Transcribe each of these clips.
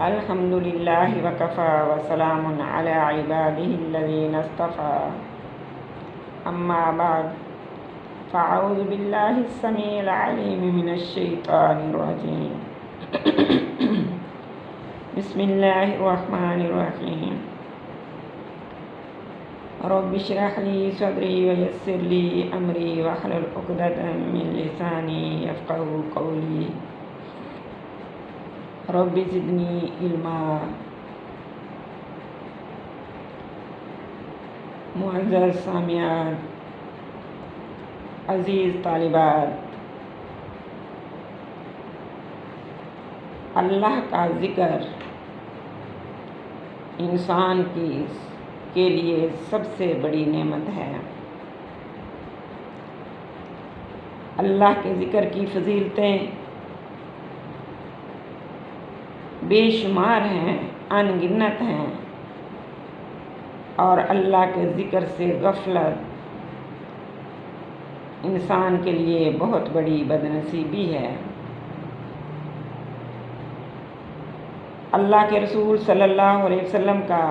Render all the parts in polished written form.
الحمدللہ وکفا وسلام علی عبادہ الذین اصطفى اما بعد فاعوذ باللہ السمیع العلیم من الشیطان الرجیم بسم اللہ الرحمن الرحیم رب اشرح لی صدری ویسر لی امری واحلل عقدۃ من لسانی یفقہوا قولی رب زدنی علما۔ معزز سامعین، عزیز طالبات، اللہ کا ذکر انسان کے لیے سب سے بڑی نعمت ہے۔ اللہ کے ذکر کی فضیلتیں بے شمار ہیں، ان گنت ہیں، اور اللہ کے ذکر سے غفلت انسان کے لیے بہت بڑی بدنصیبی ہے۔ اللہ کے رسول صلی اللہ علیہ وسلم کا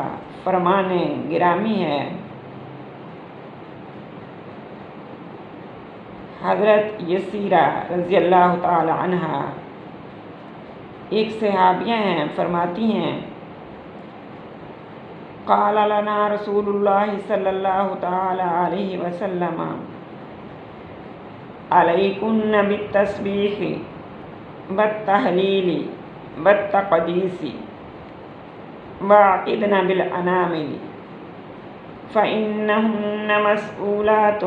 فرمان گرامی ہے، حضرت یسیرہ رضی اللہ تعالی عنہ ایک صحابیہ ہیں، فرماتی ہیں قال لنا رسول اللہ صلی اللہ تعالی علیہ وسلم علیکن بالتسبیح والتہلیل والتقدیس وعقدن بالانامل فإنہن مسئولات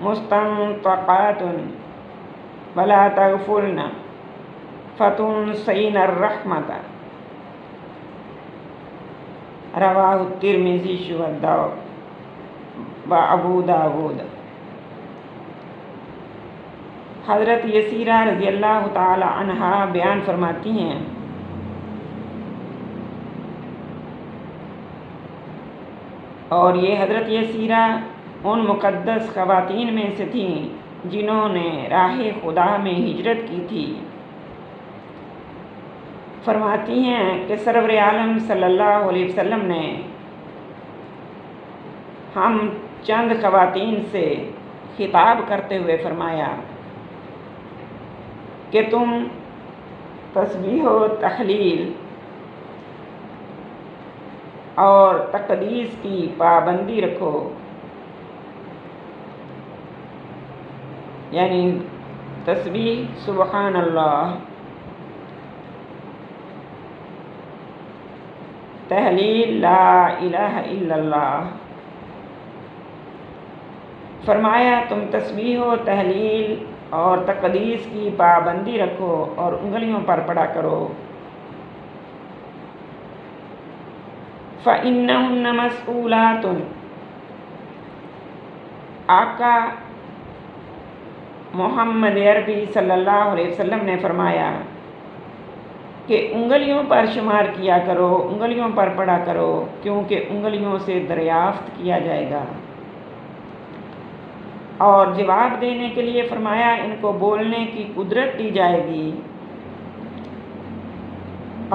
مستنطقات ولا تغفلن فتنسین الرحمۃ۔ رواہ الترمذی و ابو داود۔ حضرت یسیرہ رضی اللہ تعالی عنہ بیان فرماتی ہیں اور یہ حضرت یسیرہ ان مقدس خواتین میں سے تھیں جنہوں نے راہ خدا میں ہجرت کی تھی۔ فرماتی ہیں کہ سرور عالم صلی اللہ علیہ وسلم نے ہم چند خواتین سے خطاب کرتے ہوئے فرمایا کہ تم تسبیح و تحلیل اور تقدیس کی پابندی رکھو، یعنی تسبیح سبحان اللہ، تحلیل لا الہ الا اللہ۔ فرمایا تم تسبیح و تحلیل اور تقدیس کی پابندی رکھو اور انگلیوں پر پڑا کرو۔ فإنہن مسئولات، آقا محمد عربی صلی اللہ علیہ وسلم نے فرمایا کہ انگلیوں پر شمار کیا کرو، انگلیوں پر پڑا کرو، کیونکہ انگلیوں سے دریافت کیا جائے گا۔ اور جواب دینے کے لیے فرمایا ان کو بولنے کی قدرت دی جائے گی،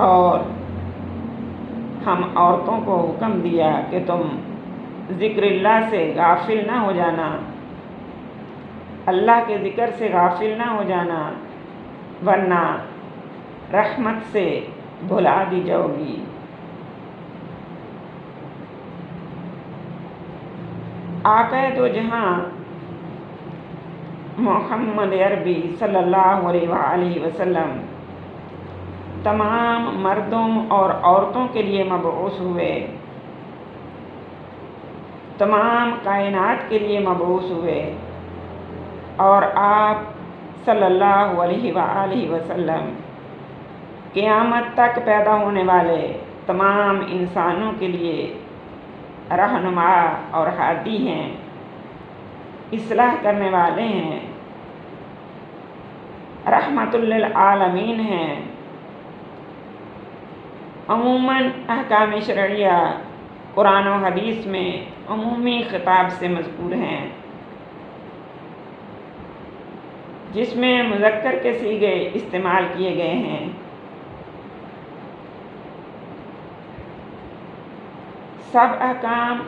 اور ہم عورتوں کو حکم دیا کہ تم ذکر اللہ سے غافل نہ ہو جانا، اللہ کے ذکر سے غافل نہ ہو جانا، ورنہ رحمت سے بھلا دی جاؤ گی۔ آقا دو جہاں محمد عربی صلی اللہ علیہ وآلہ وسلم تمام مردوں اور عورتوں کے لیے مبعوث ہوئے، تمام کائنات کے لیے مبعوث ہوئے، اور آپ صلی اللہ علیہ وآلہ وسلم قیامت تک پیدا ہونے والے تمام انسانوں کے لیے رہنما اور ہادی ہیں، اصلاح کرنے والے ہیں، رحمت للعالمین ہیں۔ عموماً احکام شرعیہ قرآن و حدیث میں عمومی خطاب سے مذکور ہیں، جس میں مذکر کے صیغے استعمال کیے گئے ہیں۔ سب احکام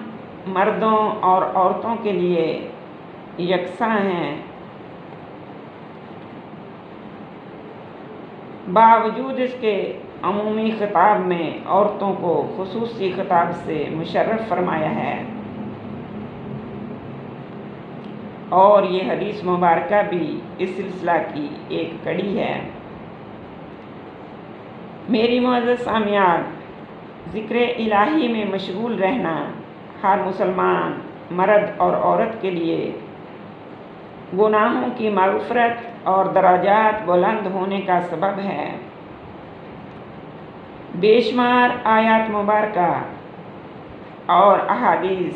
مردوں اور عورتوں کے لیے یکساں ہیں، باوجود اس کے عمومی خطاب میں عورتوں کو خصوصی خطاب سے مشرف فرمایا ہے، اور یہ حدیث مبارکہ بھی اس سلسلہ کی ایک کڑی ہے۔ میری معزز سامعات، ذکر الہی میں مشغول رہنا ہر مسلمان مرد اور عورت کے لیے گناہوں کی مغفرت اور درجات بلند ہونے کا سبب ہے۔ بے شمار آیات مبارکہ اور احادیث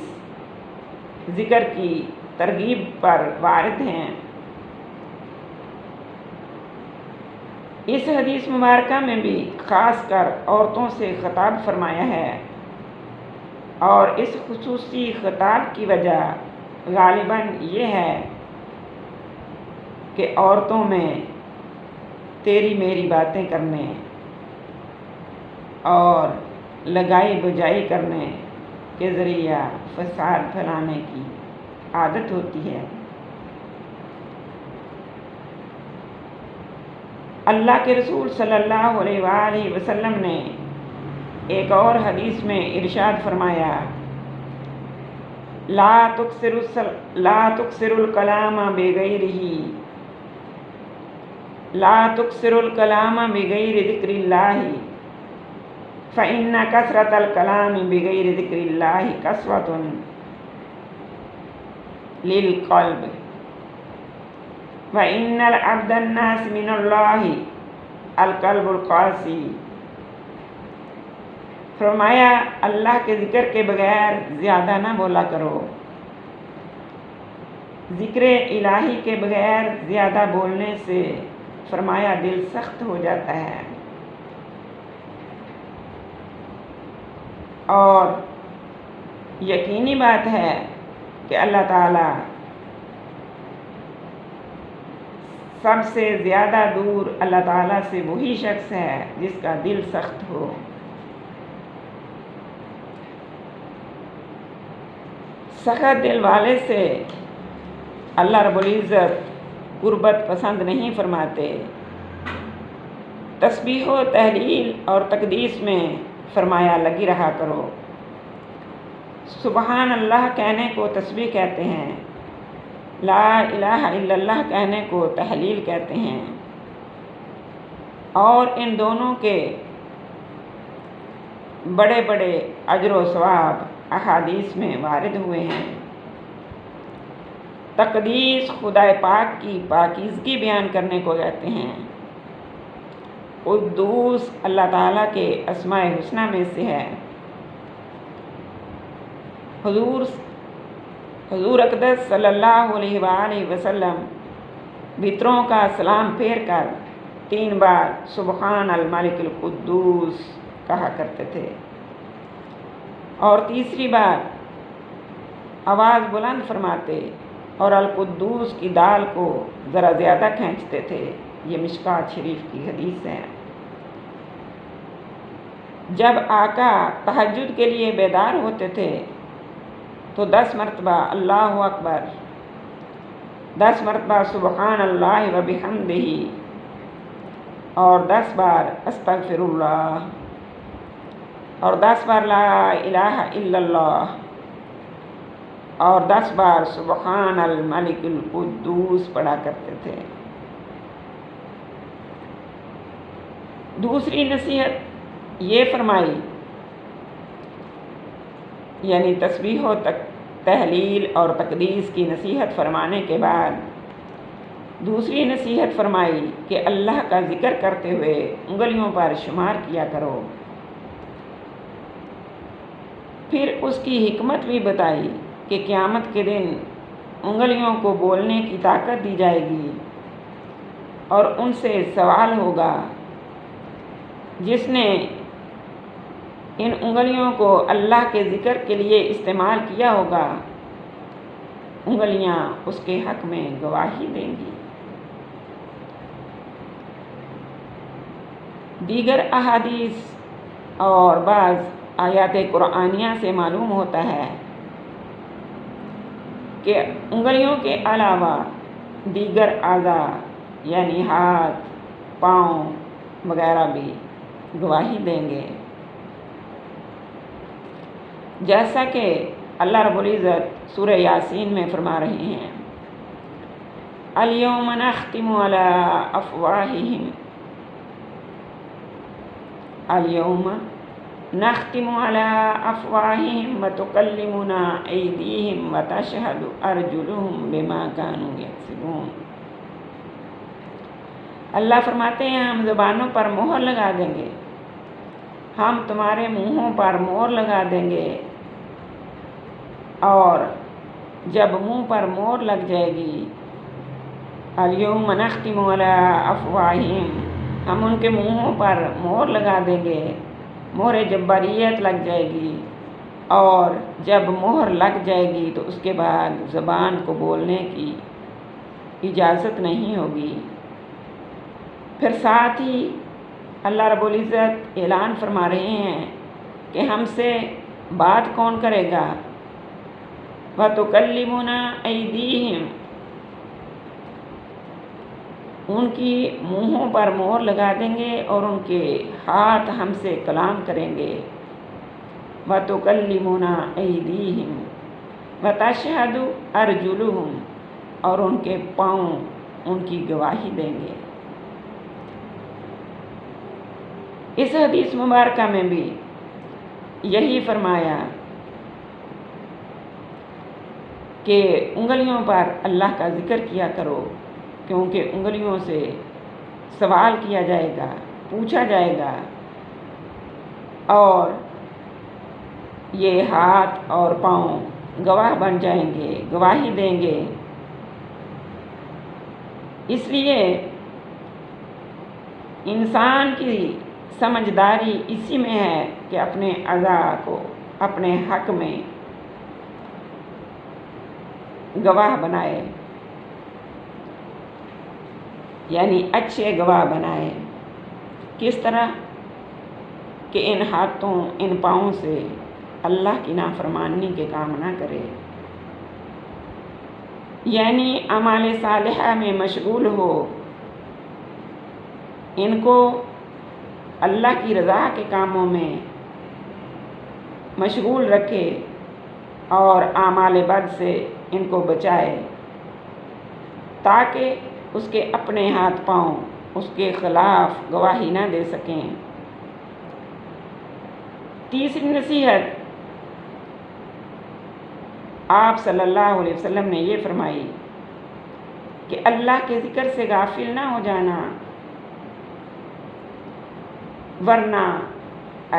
ذکر کی ترغیب پر وارد ہیں۔ اس حدیث مبارکہ میں بھی خاص کر عورتوں سے خطاب فرمایا ہے، اور اس خصوصی خطاب کی وجہ غالباً یہ ہے کہ عورتوں میں تیری میری باتیں کرنے اور لگائی بجائی کرنے کے ذریعہ فساد پھیلانے کی عادت ہوتی ہے۔ اللہ کے رسول صلی اللہ علیہ وآلہ وسلم نے ایک اور حدیث میں ارشاد فرمایا، لا تکثر الکلام بغیر ذکر اللہ فإن کثرة الکلام بغیر ذکر اللہ قسوۃ للقلب وإن العبد الناس من اللہ القلب القاسی۔ فرمایا، اللہ کے ذکر کے بغیر زیادہ نہ بولا کرو، ذکر الہی کے بغیر زیادہ بولنے سے فرمایا دل سخت ہو جاتا ہے، اور یقینی بات ہے کہ اللہ تعالیٰ سب سے زیادہ دور اللہ تعالیٰ سے وہی شخص ہے جس کا دل سخت ہو۔ سخت دل والے سے اللہ رب العزت قربت پسند نہیں فرماتے۔ تسبیح و تحلیل اور تقدیس میں فرمایا لگی رہا کرو۔ سبحان اللہ کہنے کو تسبیح کہتے ہیں، لا الہ الا اللہ کہنے کو تحلیل کہتے ہیں، اور ان دونوں کے بڑے بڑے اجر و ثواب احادیث میں وارد ہوئے ہیں۔ تقدیس خدا پاک کی پاکیزگی بیان کرنے کو کہتے ہیں۔ قدوس اللہ تعالیٰ کے اسماء حسنہ میں سے ہے۔ حضور اقدس صلی اللہ علیہ وآلہ وسلم بطروں کا سلام پھیر کر 3 بار سبحان الملک القدوس کہا کرتے تھے، اور تیسری بار آواز بلند فرماتے اور القدوس کی دال کو ذرا زیادہ کھینچتے تھے۔ یہ مشکات شریف کی حدیث ہے۔ جب آقا تہجد کے لیے بیدار ہوتے تھے تو 10 مرتبہ اللہ اکبر، 10 مرتبہ سبحان اللہ و بحمدہ، اور 10 بار استغفر اللہ، اور 10 بار لا الہ الا اللہ، اور 10 بار سبحان الملک القدوس پڑھا کرتے تھے۔ دوسری نصیحت یہ فرمائی، یعنی تسبیح و تحلیل اور تقدیس کی نصیحت فرمانے کے بعد دوسری نصیحت فرمائی کہ اللہ کا ذکر کرتے ہوئے انگلیوں پر شمار کیا کرو۔ پھر اس کی حکمت بھی بتائی کہ قیامت کے دن انگلیوں کو بولنے کی طاقت دی جائے گی، اور ان سے سوال ہوگا، جس نے ان انگلیوں کو اللہ کے ذکر کے لیے استعمال کیا ہوگا، انگلیاں اس کے حق میں گواہی دیں گی۔ دیگر احادیث اور بعض آیات قرآنیہ سے معلوم ہوتا ہے کہ انگلیوں کے علاوہ دیگر اعضاء یعنی ہاتھ، پاؤں وغیرہ بھی گواہی دیں گے، جیسا کہ اللہ رب العزت سورہ یاسین میں فرما رہے ہیں، الیوم نختم علی افواہہم، الیوم نختم علی افواہہم وتکلمنا ایدیہم وتشہد ارجلہم بما کانوا یکسبون۔ اللہ فرماتے ہیں ہم زبانوں پر مہر لگا دیں گے، ہم تمہارے منہوں پر مہر لگا دیں گے، اور جب منہ پر مہر لگ جائے گی، الیوم نختم علی افواہہم، ہم ان کے منہوں پر مہر لگا دیں گے، مہر جباریت لگ جائے گی، اور جب مہر لگ جائے گی تو اس کے بعد زبان کو بولنے کی اجازت نہیں ہوگی۔ پھر ساتھ ہی اللہ رب العزت اعلان فرما رہے ہیں کہ ہم سے بات کون کرے گا، وَتُكَلِّمُنَا أَيْدِيهِمْ، ان کی منہوں پر مہر لگا دیں گے اور ان کے ہاتھ ہم سے کلام کریں گے، وَتُكَلِّمُنَا أَيْدِيهِمْ وَتَشْهَدُ أَرْجُلُهُمْ، اور ان کے پاؤں ان کی گواہی دیں گے۔ اس حدیث مبارکہ میں بھی یہی فرمایا کہ انگلیوں پر اللہ کا ذکر کیا کرو، کیونکہ انگلیوں سے سوال کیا جائے گا، پوچھا جائے گا، اور یہ ہاتھ اور پاؤں گواہ بن جائیں گے، گواہی دیں گے۔ اس لیے انسان کی سمجھداری اسی میں ہے کہ اپنے اعضاء کو اپنے حق میں گواہ بنائے، یعنی اچھے گواہ بنائے۔ کس طرح کہ ان ہاتھوں ان پاؤں سے اللہ کی نافرمانی کے کام نہ کرے، یعنی اعمال صالحہ میں مشغول ہو، ان کو اللہ کی رضا کے کاموں میں مشغول رکھے اور اعمال بد سے ان کو بچائے، تاکہ اس کے اپنے ہاتھ پاؤں اس کے خلاف گواہی نہ دے سکیں۔ تیسری نصیحت آپ صلی اللہ علیہ وسلم نے یہ فرمائی کہ اللہ کے ذکر سے غافل نہ ہو جانا، ورنہ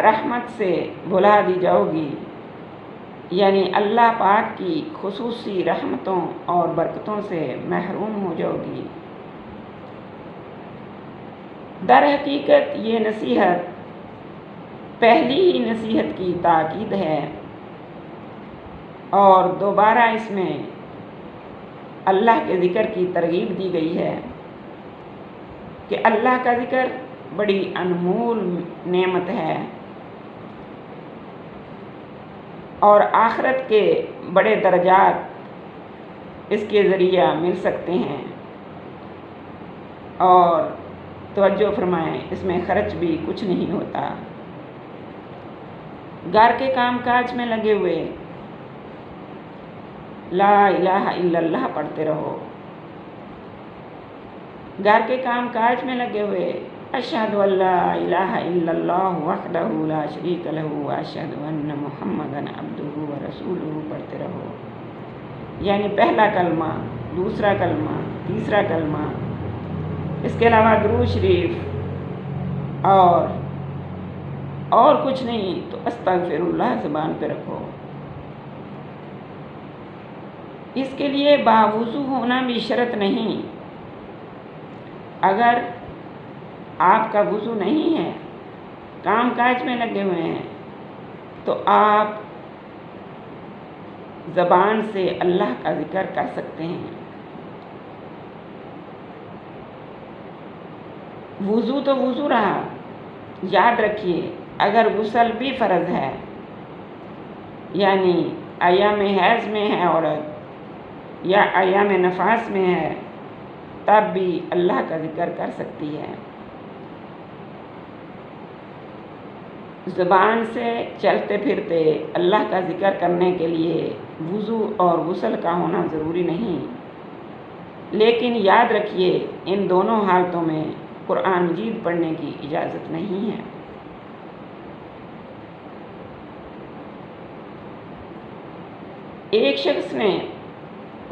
رحمت سے بھلا دی جاؤ گی، یعنی اللہ پاک کی خصوصی رحمتوں اور برکتوں سے محروم ہو جاؤ گی۔ در حقیقت یہ نصیحت پہلی ہی نصیحت کی تاکید ہے، اور دوبارہ اس میں اللہ کے ذکر کی ترغیب دی گئی ہے کہ اللہ کا ذکر بڑی انمول نعمت ہے، اور آخرت کے بڑے درجات اس کے ذریعہ مل سکتے ہیں۔ اور توجہ فرمائیں، اس میں خرچ بھی کچھ نہیں ہوتا۔ گھر کے کام کاج میں لگے ہوئے لا الہ الا اللہ پڑھتے رہو، گھر کے کام کاج میں لگے ہوئے اشہد ان لا الہ الا اللہ وحدہ لا شریک لہ واشہد ان محمدا عبدہ ورسولہ پڑھتے رہو، یعنی پہلا کلمہ، دوسرا کلمہ، تیسرا کلمہ، اس کے علاوہ درود شریف، اور کچھ نہیں تو استغفر اللہ زبان پہ رکھو۔ اس کے لیے باوضو ہونا بھی شرط نہیں۔ اگر آپ کا وضو نہیں ہے، کام کاج میں لگے ہوئے ہیں، تو آپ زبان سے اللہ کا ذکر کر سکتے ہیں۔ وضو تو وضو رہا، یاد رکھیے اگر غسل بھی فرض ہے، یعنی ایام حیض میں ہے عورت یا ایام نفاس میں ہے، تب بھی اللہ کا ذکر کر سکتی ہے۔ زبان سے چلتے پھرتے اللہ کا ذکر کرنے کے لیے وضو اور غسل کا ہونا ضروری نہیں، لیکن یاد رکھیے ان دونوں حالتوں میں قرآن مجید پڑھنے کی اجازت نہیں ہے۔ ایک شخص نے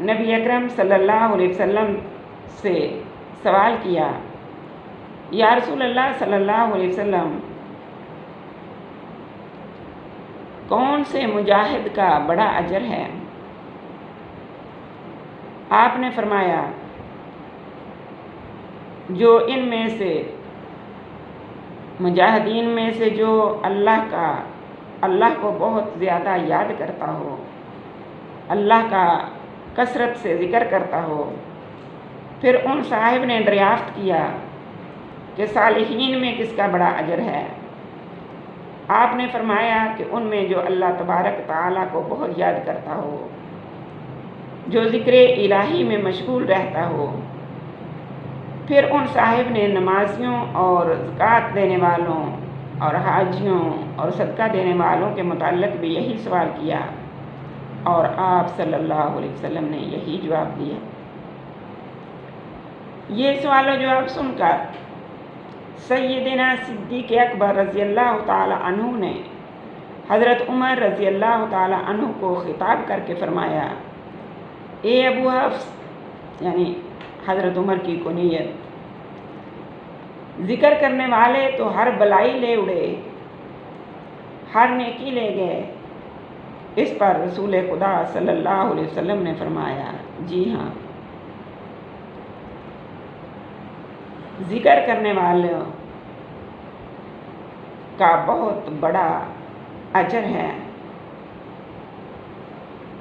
نبی اکرم صلی اللہ علیہ وسلم سے سوال کیا، یا رسول اللہ صلی اللہ علیہ وسلم، کون سے مجاہد کا بڑا اجر ہے؟ آپ نے فرمایا، جو ان میں سے مجاہدین میں سے جو اللہ کو بہت زیادہ یاد کرتا ہو، اللہ کا کثرت سے ذکر کرتا ہو۔ پھر ان صاحب نے دریافت کیا کہ صالحین میں کس کا بڑا اجر ہے؟ آپ نے فرمایا کہ ان میں جو اللہ تبارک تعالیٰ کو بہت یاد کرتا ہو، جو ذکر الہی میں مشغول رہتا ہو۔ پھر ان صاحب نے نمازیوں اور زکوٰۃ دینے والوں اور حاجیوں اور صدقہ دینے والوں کے متعلق بھی یہی سوال کیا، اور آپ صلی اللہ علیہ وسلم نے یہی جواب دیا۔ یہ سوال و جواب سن کر سیدنا صدیق اکبر رضی اللہ تعالی عنہ نے حضرت عمر رضی اللہ تعالی عنہ کو خطاب کر کے فرمایا، اے ابو حفص، یعنی حضرت عمر کی کنیت، ذکر کرنے والے تو ہر بلائی لے اڑے، ہر نیکی لے گئے۔ اس پر رسول خدا صلی اللہ علیہ وسلم نے فرمایا، جی ہاں، ذکر کرنے والوں کا بہت بڑا اجر ہے۔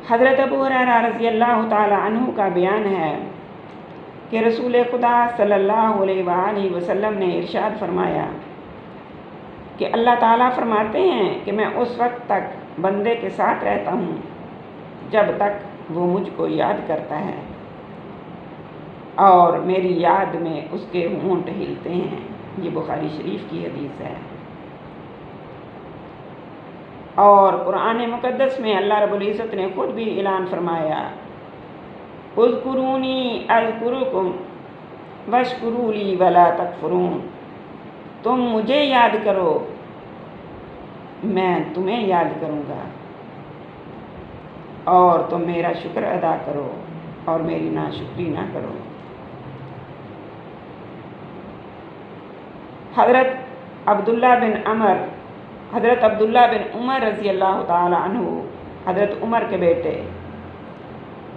حضرت ابو ہریرہ رضی اللہ تعالی عنہ کا بیان ہے کہ رسول خدا صلی اللہ علیہ وآلہ وسلم نے ارشاد فرمایا کہ اللہ تعالیٰ فرماتے ہیں کہ میں اس وقت تک بندے کے ساتھ رہتا ہوں جب تک وہ مجھ کو یاد کرتا ہے، اور میری یاد میں اس کے ہونٹ ہلتے ہیں۔ یہ بخاری شریف کی حدیث ہے۔ اور قرآن مقدس میں اللہ رب العزت نے خود بھی اعلان فرمایا، اذکرونی اذکرکم واشکروا لی ولا تکفرون، تم مجھے یاد کرو، میں تمہیں یاد کروں گا، اور تم میرا شکر ادا کرو اور میری ناشکری نہ کرو۔ حضرت عبداللہ بن عمر رضی اللہ تعالی عنہ، حضرت عمر کے بیٹے،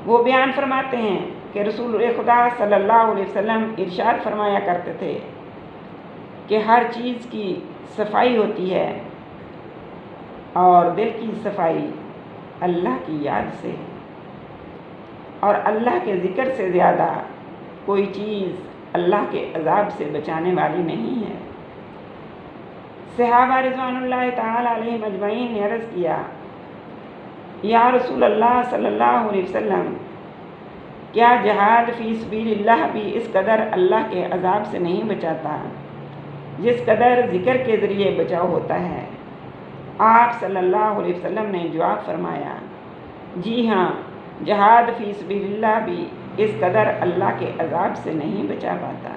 وہ بیان فرماتے ہیں کہ رسول خدا صلی اللہ علیہ وسلم ارشاد فرمایا کرتے تھے کہ ہر چیز کی صفائی ہوتی ہے، اور دل کی صفائی اللہ کی یاد سے، اور اللہ کے ذکر سے زیادہ کوئی چیز اللہ کے عذاب سے بچانے والی نہیں ہے۔ صحابہ رضوان اللہ تعالی علیہم اجمعین نے عرض کیا، یا رسول اللہ صلی اللہ علیہ وسلم، کیا جہاد فی سبیل اللہ بھی اس قدر اللہ کے عذاب سے نہیں بچاتا جس قدر ذکر کے ذریعے بچاؤ ہوتا ہے؟ آپ صلی اللہ علیہ وسلم نے جواب فرمایا، جی ہاں، جہاد فی سبیل اللہ بھی اس قدر اللہ کے عذاب سے نہیں بچا پاتا،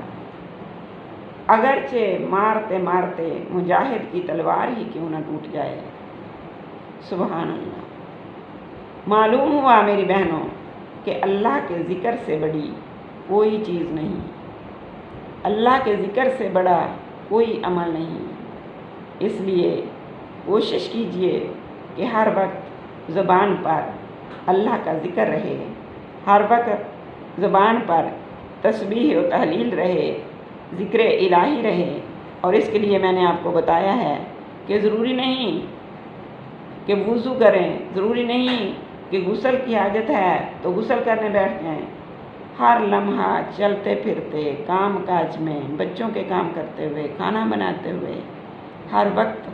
اگرچہ مارتے مارتے مجاہد کی تلوار ہی کیوں نہ ٹوٹ جائے۔ سبحان اللہ۔ معلوم ہوا میری بہنوں کہ اللہ کے ذکر سے بڑی کوئی چیز نہیں، اللہ کے ذکر سے بڑا کوئی عمل نہیں۔ اس لیے کوشش کیجئے کہ ہر وقت زبان پر اللہ کا ذکر رہے، ہر وقت زبان پر تسبیح و تحلیل رہے، ذکر الہی رہے۔ اور اس کے لیے میں نے آپ کو بتایا ہے کہ ضروری نہیں کہ وضو کریں، ضروری نہیں کہ غسل کی حاجت ہے تو غسل کرنے بیٹھ جائیں۔ ہر لمحہ چلتے پھرتے، کام کاج میں، بچوں کے کام کرتے ہوئے، کھانا بناتے ہوئے، ہر وقت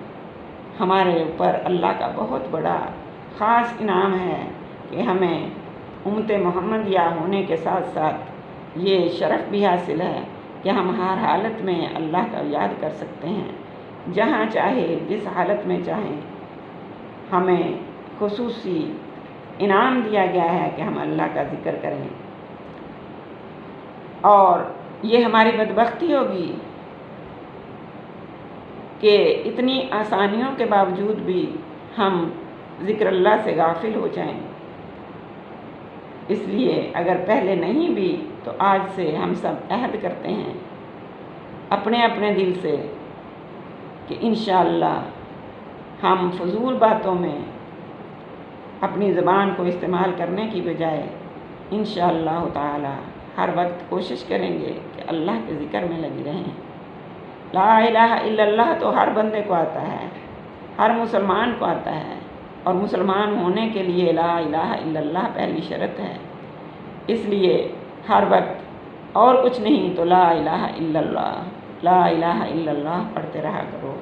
ہمارے اوپر اللہ کا بہت بڑا خاص انعام ہے کہ ہمیں امت محمدیہ ہونے کے ساتھ ساتھ یہ شرف بھی حاصل ہے کہ ہم ہر حالت میں اللہ کا یاد کر سکتے ہیں، جہاں چاہے جس حالت میں چاہیں۔ ہمیں خصوصی انعام دیا گیا ہے کہ ہم اللہ کا ذکر کریں، اور یہ ہماری بدبختی ہوگی کہ اتنی آسانیوں کے باوجود بھی ہم ذکر اللہ سے غافل ہو جائیں۔ اس لیے اگر پہلے نہیں بھی تو آج سے ہم سب عہد کرتے ہیں اپنے اپنے دل سے کہ انشاءاللہ ہم فضول باتوں میں اپنی زبان کو استعمال کرنے کی بجائے انشاءاللہ تعالی ہر وقت کوشش کریں گے کہ اللہ کے ذکر میں لگی رہیں۔ لا الہ الا اللہ تو ہر بندے کو آتا ہے، ہر مسلمان کو آتا ہے، اور مسلمان ہونے کے لیے لا الہ الا اللہ پہلی شرط ہے۔ اس لیے ہر وقت اور کچھ نہیں تو لا الہ الا اللہ، لا الہ الا اللہ پڑھتے رہا کرو،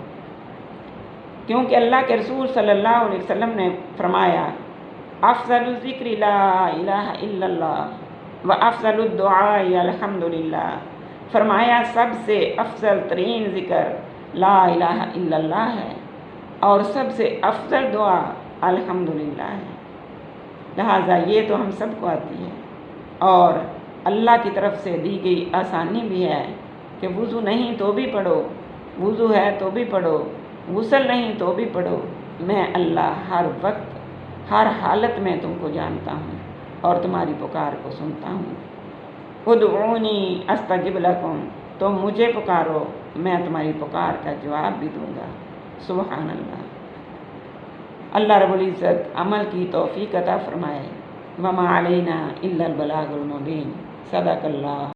کیونکہ اللہ کے رسول صلی اللہ علیہ وسلم نے فرمایا افضل الذکر لا الہ الا اللہ و افضل الدعاء الحمدللہ، فرمایا سب سے افضل ترین ذکر لا الہ الا اللہ ہے اور سب سے افضل دعا الحمدللہ ہے۔ لہٰذا یہ تو ہم سب کو آتی ہے، اور اللہ کی طرف سے دی گئی آسانی بھی ہے کہ وضو نہیں تو بھی پڑھو، وضو ہے تو بھی پڑھو، غسل نہیں تو بھی پڑھو، میں اللہ ہر وقت ہر حالت میں تم کو جانتا ہوں اور تمہاری پکار کو سنتا ہوں۔ ادعونی استجب لکم، تم مجھے پکارو میں تمہاری پکار کا جواب بھی دوں گا۔ سبحان اللہ۔ اللہ رب العزت عمل کی توفیق عطا فرمائے۔ وما علینا الا البلاغ المبین۔ صدق اللہ۔